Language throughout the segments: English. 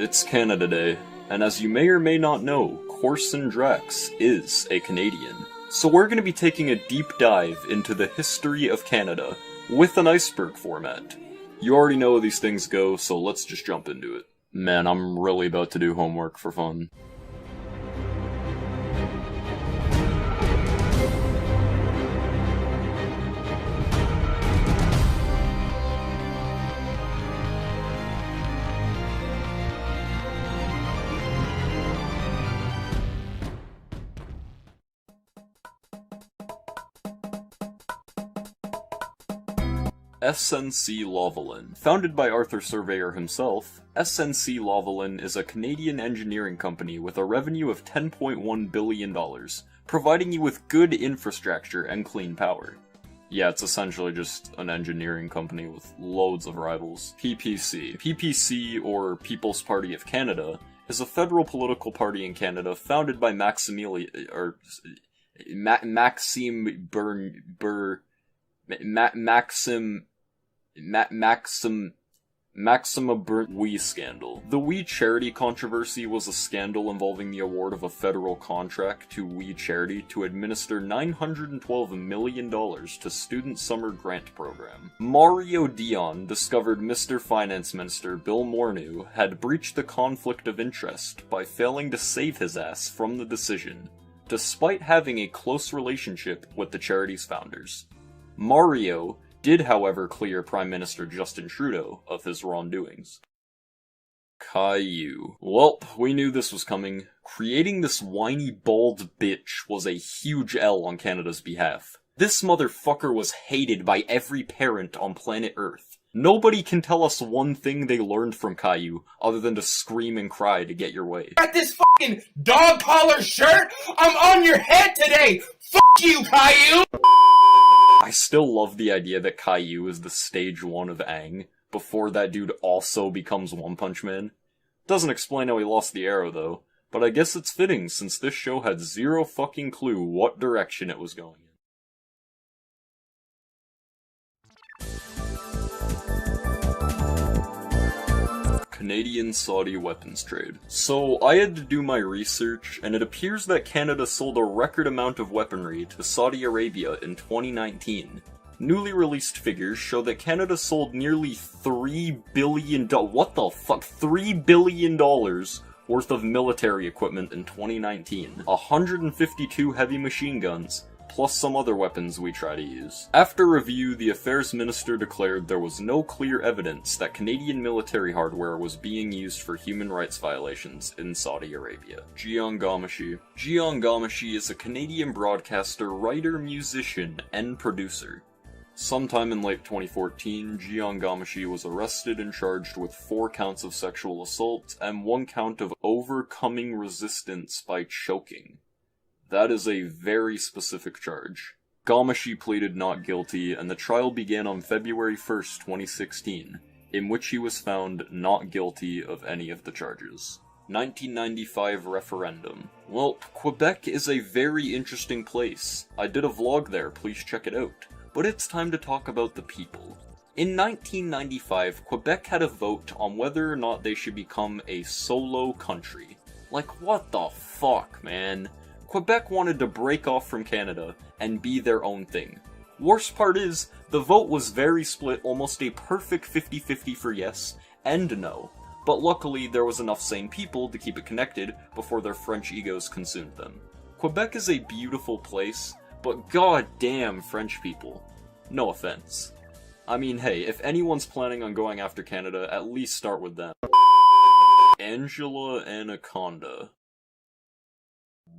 It's Canada Day, and as you may or may not know, CorsonDrax is a Canadian. So we're going to be taking a deep dive into the history of Canada, with an iceberg format. You already know how these things go, so let's just jump into it. Man, I'm really about to do homework for fun. SNC Lavalin. Founded by Arthur Surveyor himself, SNC Lavalin is a Canadian engineering company with a revenue of $10.1 billion, providing you with good infrastructure and clean power. Yeah, it's essentially just an engineering company with loads of rivals. PPC. PPC, or People's Party of Canada, is a federal political party in Canada founded by Maxima Wee scandal. The Wee Charity controversy was a scandal involving the award of a federal contract to Wee Charity to administer $912 million to Student Summer Grant Program. Mario Dion discovered Mr. Finance Minister Bill Morneau had breached the conflict of interest by failing to save his ass from the decision, despite having a close relationship with the charity's founders. Mario did, however, clear Prime Minister Justin Trudeau of his wrongdoings. Caillou. Well, we knew this was coming. Creating this whiny bald bitch was a huge L on Canada's behalf. This motherfucker was hated by every parent on planet Earth. Nobody can tell us one thing they learned from Caillou, other than to scream and cry to get your way. Got this fucking dog collar shirt? I'm on your head today! Fuck you, Caillou! I still love the idea that Caillou is the stage 1 of Aang, before that dude also becomes One Punch Man. Doesn't explain how he lost the arrow though, but I guess it's fitting since this show had zero fucking clue what direction it was going in. Canadian-Saudi weapons trade. So, I had to do my research, and it appears that Canada sold a record amount of weaponry to Saudi Arabia in 2019. Newly released figures show that Canada sold nearly $3 billion $3 billion worth of military equipment in 2019. 152 heavy machine guns, plus some other weapons we try to use. After review, the Affairs Minister declared there was no clear evidence that Canadian military hardware was being used for human rights violations in Saudi Arabia. Jian Ghomeshi. Jian Ghomeshi is a Canadian broadcaster, writer, musician, and producer. Sometime in late 2014, Jian Ghomeshi was arrested and charged with 4 counts of sexual assault and 1 count of overcoming resistance by choking. That is a very specific charge. Ghomeshi pleaded not guilty, and the trial began on February 1st, 2016, in which he was found not guilty of any of the charges. 1995 referendum. Well, Quebec is a very interesting place. I did a vlog there, please check it out. But it's time to talk about the people. In 1995, Quebec had a vote on whether or not they should become a solo country. Like, what the fuck, man? Quebec wanted to break off from Canada and be their own thing. Worst part is, the vote was very split, almost a perfect 50-50 for yes and no. But luckily, there was enough sane people to keep it connected before their French egos consumed them. Quebec is a beautiful place, but goddamn French people. No offense. I mean, hey, if anyone's planning on going after Canada, at least start with them. Angela Anaconda.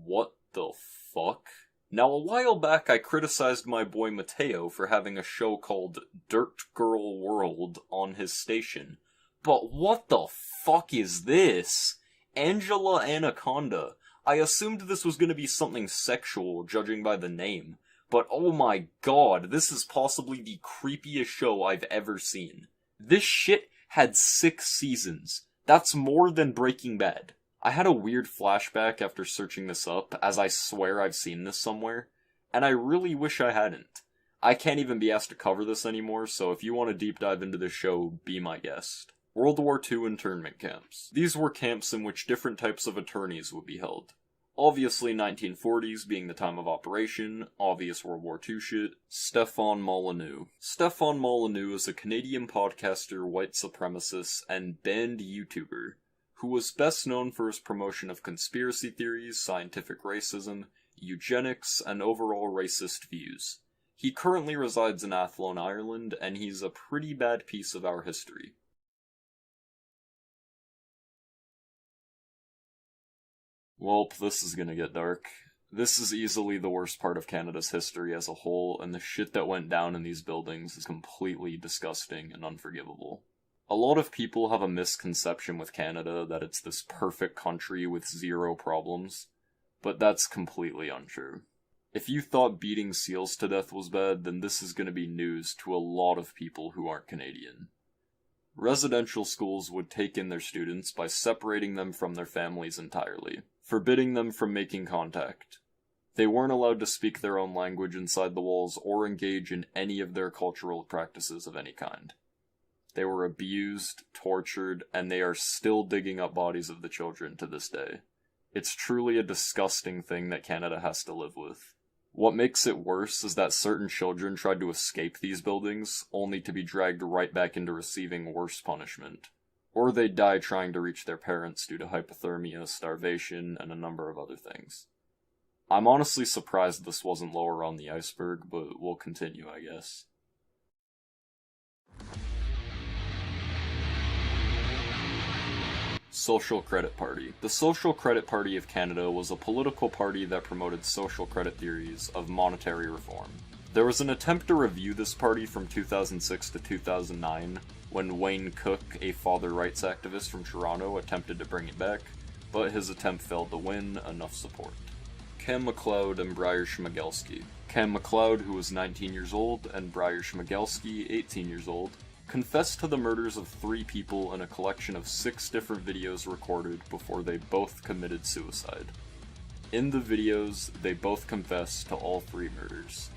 What the fuck? Now, a while back I criticized my boy Mateo for having a show called Dirt Girl World on his station. But what the fuck is this? Angela Anaconda. I assumed this was gonna be something sexual, judging by the name. But oh my god, this is possibly the creepiest show I've ever seen. This shit had 6 seasons. That's more than Breaking Bad. I had a weird flashback after searching this up, as I swear I've seen this somewhere, and I really wish I hadn't. I can't even be asked to cover this anymore, so if you want to deep dive into this show, be my guest. World War II internment camps. These were camps in which different types of attorneys would be held. Obviously 1940s being the time of operation, obvious World War II shit, Stefan Molyneux. Stefan Molyneux is a Canadian podcaster, white supremacist, and banned YouTuber, who was best known for his promotion of conspiracy theories, scientific racism, eugenics, and overall racist views. He currently resides in Athlone, Ireland, and he's a pretty bad piece of our history. Welp, this is gonna get dark. This is easily the worst part of Canada's history as a whole, and the shit that went down in these buildings is completely disgusting and unforgivable. A lot of people have a misconception with Canada that it's this perfect country with zero problems, but that's completely untrue. If you thought beating seals to death was bad, then this is gonna be news to a lot of people who aren't Canadian. Residential schools would take in their students by separating them from their families entirely, forbidding them from making contact. They weren't allowed to speak their own language inside the walls or engage in any of their cultural practices of any kind. They were abused, tortured, and they are still digging up bodies of the children to this day. It's truly a disgusting thing that Canada has to live with. What makes it worse is that certain children tried to escape these buildings, only to be dragged right back into receiving worse punishment. Or they die trying to reach their parents due to hypothermia, starvation, and a number of other things. I'm honestly surprised this wasn't lower on the iceberg, but we'll continue, I guess. Social Credit Party. The Social Credit Party of Canada was a political party that promoted social credit theories of monetary reform. There was an attempt to review this party from 2006 to 2009, when Wayne Cook, a father rights activist from Toronto, attempted to bring it back, but his attempt failed to win enough support. Cam McLeod and Briar Schmigelski. Cam McLeod, who was 19 years old, and Briar Schmigelski, 18 years old, confessed to the murders of 3 people in a collection of 6 different videos recorded before they both committed suicide. In the videos, they both confess to all 3 murders.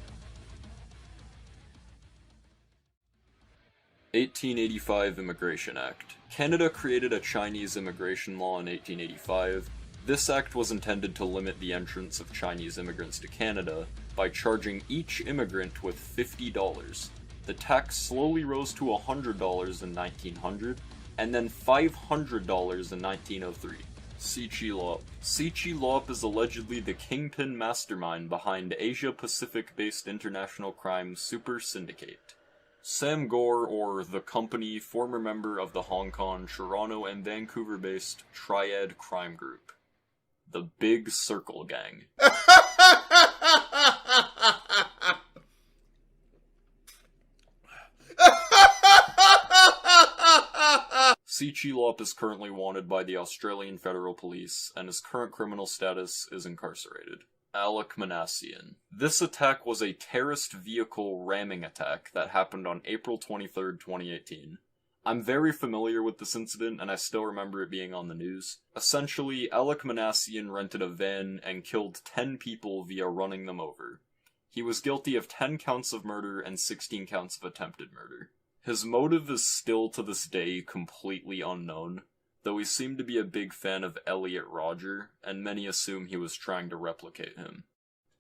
1885 Immigration Act. Canada created a Chinese immigration law in 1885. This act was intended to limit the entrance of Chinese immigrants to Canada by charging each immigrant with $50. The tax slowly rose to $100 in 1900, and then $500 in 1903. Sichi Lop. Sichi Lop is allegedly the kingpin mastermind behind Asia-Pacific-based international crime Super Syndicate. Sam Gore, or The Company, former member of the Hong Kong, Toronto, and Vancouver-based Triad Crime Group. The Big Circle Gang. Sichi Lop is currently wanted by the Australian Federal Police, and his current criminal status is incarcerated. Alec Manassian. This attack was a terrorist vehicle ramming attack that happened on April 23, 2018. I'm very familiar with this incident, and I still remember it being on the news. Essentially, Alec Manassian rented a van and killed 10 people via running them over. He was guilty of 10 counts of murder and 16 counts of attempted murder. His motive is still to this day completely unknown, though he seemed to be a big fan of Elliot Rodger, and many assume he was trying to replicate him.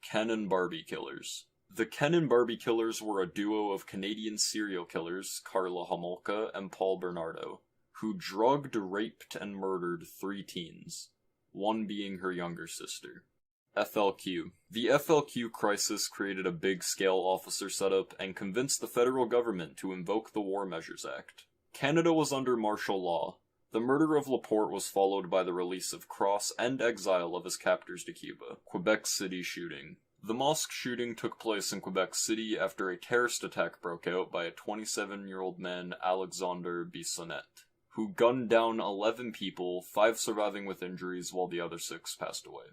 Ken and Barbie Killers. The Ken and Barbie Killers were a duo of Canadian serial killers, Karla Homolka and Paul Bernardo, who drugged, raped, and murdered 3 teens, one being her younger sister. FLQ. The FLQ crisis created a big-scale officer setup and convinced the federal government to invoke the War Measures Act. Canada was under martial law. The murder of Laporte was followed by the release of Cross and exile of his captors to Cuba. Quebec City shooting. The mosque shooting took place in Quebec City after a terrorist attack broke out by a 27-year-old man, Alexandre Bissonnette, who gunned down 11 people, 5 surviving with injuries while the other 6 passed away.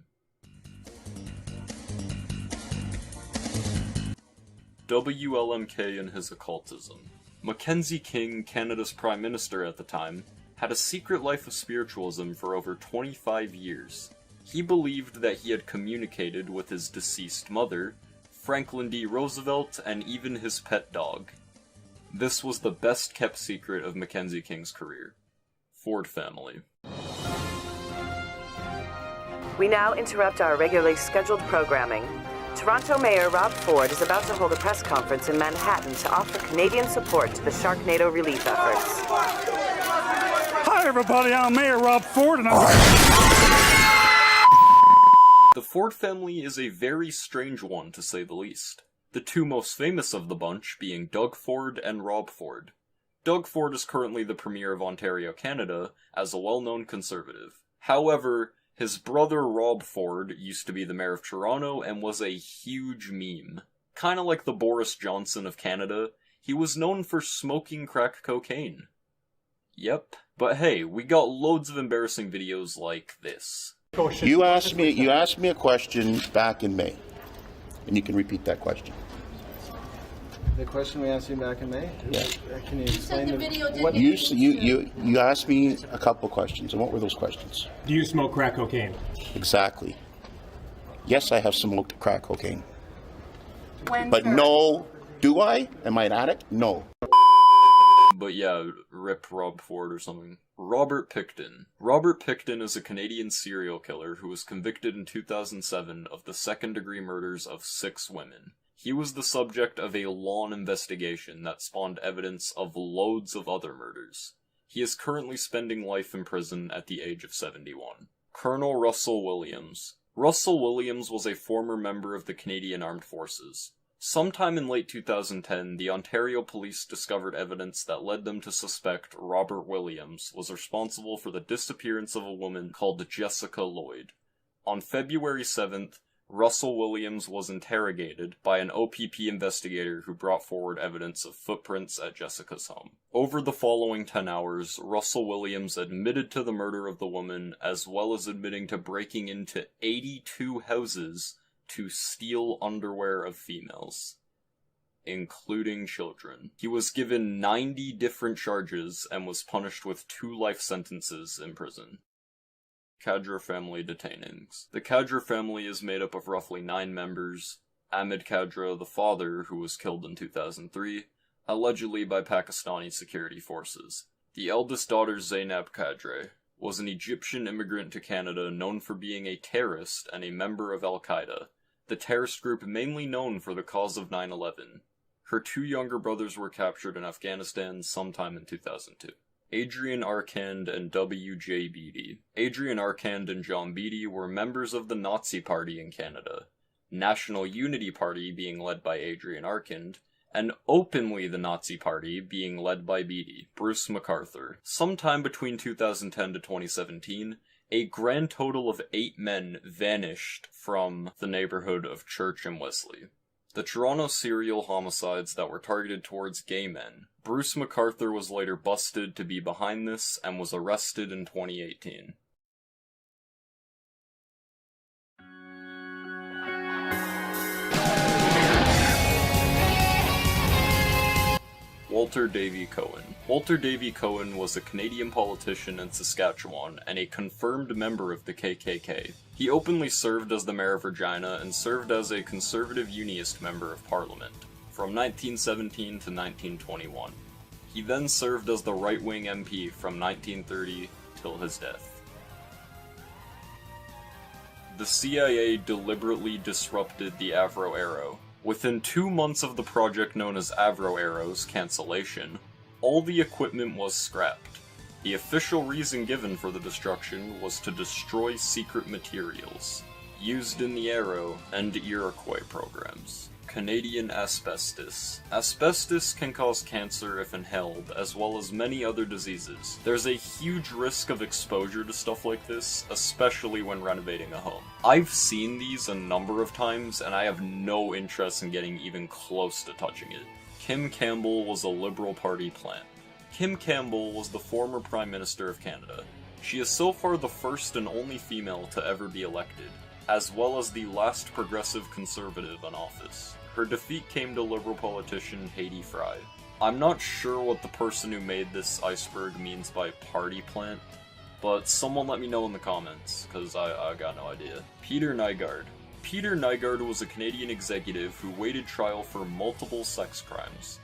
WLMK and his occultism. Mackenzie King, Canada's Prime Minister at the time, had a secret life of spiritualism for over 25 years. He believed that he had communicated with his deceased mother, Franklin D. Roosevelt, and even his pet dog. This was the best kept secret of Mackenzie King's career. Ford family. We now interrupt our regularly scheduled programming. Toronto Mayor Rob Ford is about to hold a press conference in Manhattan to offer Canadian support to the Sharknado relief efforts. Hi everybody, I'm Mayor Rob Ford and I'm... The Ford family is a very strange one, to say the least. The two most famous of the bunch being Doug Ford and Rob Ford. Doug Ford is currently the Premier of Ontario, Canada, as a well-known Conservative. However, his brother Rob Ford used to be the Mayor of Toronto and was a huge meme. Kinda like the Boris Johnson of Canada, he was known for smoking crack cocaine. Yep. But hey, we got loads of embarrassing videos like this. You asked me a question back in May, and you can repeat that question. The question we asked you back in May? Yeah. Can you explain the video what You asked me a couple questions, and what were those questions? Do you smoke crack cocaine? Exactly. Yes, I have smoked crack cocaine. When, But sir? no, do I? Am I an addict? No. But yeah, rip Rob Ford or something. Robert Pickton. Robert Pickton is a Canadian serial killer who was convicted in 2007 of the second-degree murders of 6 women. He was the subject of a long investigation that spawned evidence of loads of other murders. He is currently spending life in prison at the age of 71. Colonel Russell Williams. Russell Williams was a former member of the Canadian Armed Forces. Sometime in late 2010, the Ontario Police discovered evidence that led them to suspect Robert Williams was responsible for the disappearance of a woman called Jessica Lloyd. On February 7th, Russell Williams was interrogated by an OPP investigator who brought forward evidence of footprints at Jessica's home. Over the following 10 hours, Russell Williams admitted to the murder of the woman, as well as admitting to breaking into 82 houses to steal underwear of females, including children. He was given 90 different charges and was punished with 2 life sentences in prison. Kadra family detainings. The Kadra family is made up of roughly 9 members. Ahmed Kadra, the father, who was killed in 2003, allegedly by Pakistani security forces. The eldest daughter, Zainab Kadra, was an Egyptian immigrant to Canada known for being a terrorist and a member of Al-Qaeda, the terrorist group mainly known for the cause of 9/11. Her 2 younger brothers were captured in Afghanistan sometime in 2002. Adrian Arcand and W.J. Beatty. Adrian Arcand and John Beatty were members of the Nazi Party in Canada, National Unity Party being led by Adrian Arcand, and openly the Nazi Party being led by Beatty, Bruce MacArthur. Sometime between 2010 to 2017, a grand total of 8 men vanished from the neighborhood of Church and Wesley. The Toronto serial homicides that were targeted towards gay men. Bruce MacArthur was later busted to be behind this and was arrested in 2018. Walter Davy Cohen. Walter Davy Cohen was a Canadian politician in Saskatchewan and a confirmed member of the KKK. He openly served as the mayor of Regina and served as a conservative unionist member of parliament from 1917 to 1921. He then served as the right-wing MP from 1930 till his death. The CIA deliberately disrupted the Avro Arrow. Within 2 months of the project known as Avro Arrow's cancellation, all the equipment was scrapped. The official reason given for the destruction was to destroy secret materials used in the Arrow and Iroquois programs. Canadian asbestos. Asbestos can cause cancer if inhaled, as well as many other diseases. There's a huge risk of exposure to stuff like this, especially when renovating a home. I've seen these a number of times, and I have no interest in getting even close to touching it. Kim Campbell was a Liberal Party plant. Kim Campbell was the former Prime Minister of Canada. She is so far the first and only female to ever be elected, as well as the last progressive conservative in office. Her defeat came to Liberal politician Haiti Fry. I'm not sure what the person who made this iceberg means by party plant, but someone let me know in the comments, because I got no idea. Peter Nygard. Peter Nygard was a Canadian executive who waited trial for multiple sex crimes.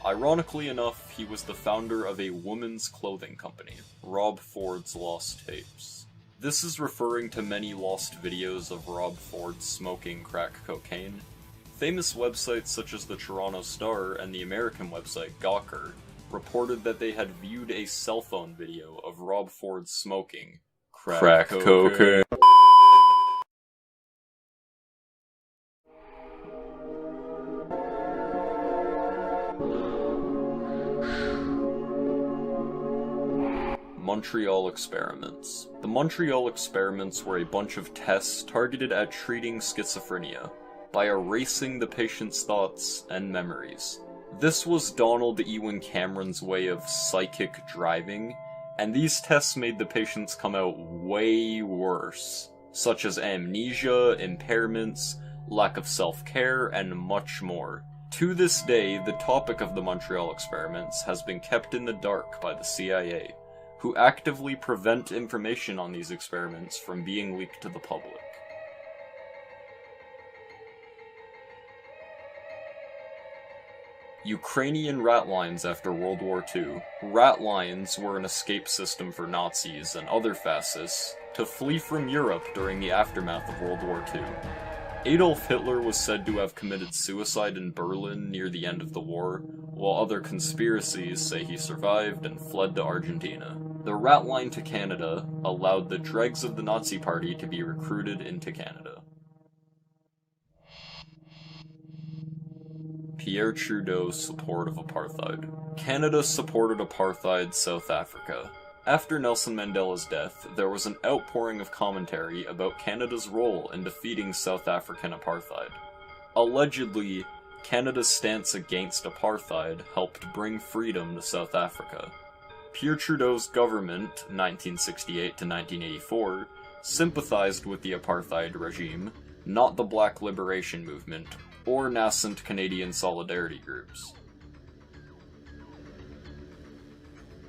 Ironically enough, he was the founder of a women's clothing company, Rob Ford's Lost Tapes. This is referring to many lost videos of Rob Ford smoking crack cocaine. Famous websites such as the Toronto Star and the American website Gawker reported that they had viewed a cell phone video of Rob Ford smoking crack cocaine. Montreal experiments. The Montreal experiments were a bunch of tests targeted at treating schizophrenia by erasing the patient's thoughts and memories. This was Donald Ewan Cameron's way of psychic driving, and these tests made the patients come out way worse, such as amnesia, impairments, lack of self-care, and much more. To this day, the topic of the Montreal experiments has been kept in the dark by the CIA, who actively prevent information on these experiments from being leaked to the public. Ukrainian rat lines after World War II. Rat lines were an escape system for Nazis and other fascists to flee from Europe during the aftermath of World War II. Adolf Hitler was said to have committed suicide in Berlin near the end of the war, while other conspiracies say he survived and fled to Argentina. The rat line to Canada allowed the dregs of the Nazi Party to be recruited into Canada. Pierre Trudeau's support of apartheid. Canada supported apartheid South Africa. After Nelson Mandela's death, there was an outpouring of commentary about Canada's role in defeating South African apartheid. Allegedly, Canada's stance against apartheid helped bring freedom to South Africa. Pierre Trudeau's government, 1968 to 1984, sympathized with the apartheid regime, not the Black Liberation Movement, or nascent Canadian solidarity groups.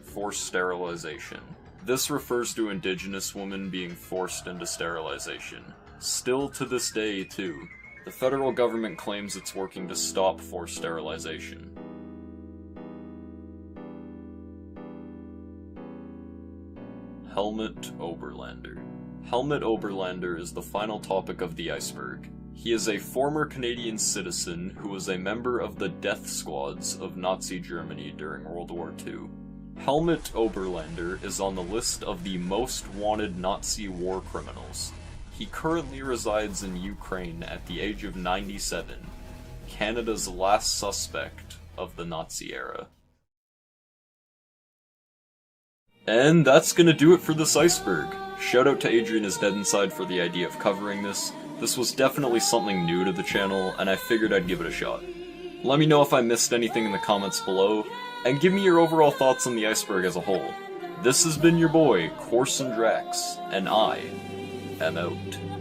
Forced sterilization. This refers to Indigenous women being forced into sterilization. Still to this day, too, the federal government claims it's working to stop forced sterilization. Helmut Oberlander. Helmut Oberlander is the final topic of the iceberg. He is a former Canadian citizen who was a member of the death squads of Nazi Germany during World War II. Helmut Oberlander is on the list of the most wanted Nazi war criminals. He currently resides in Ukraine at the age of 97, Canada's last suspect of the Nazi era. And that's gonna do it for this iceberg. Shout out to Adrian is Dead Inside for the idea of covering this. This was definitely something new to the channel, and I figured I'd give it a shot. Let me know if I missed anything in the comments below, and give me your overall thoughts on the iceberg as a whole. This has been your boy, CorsonDrax, and I am out.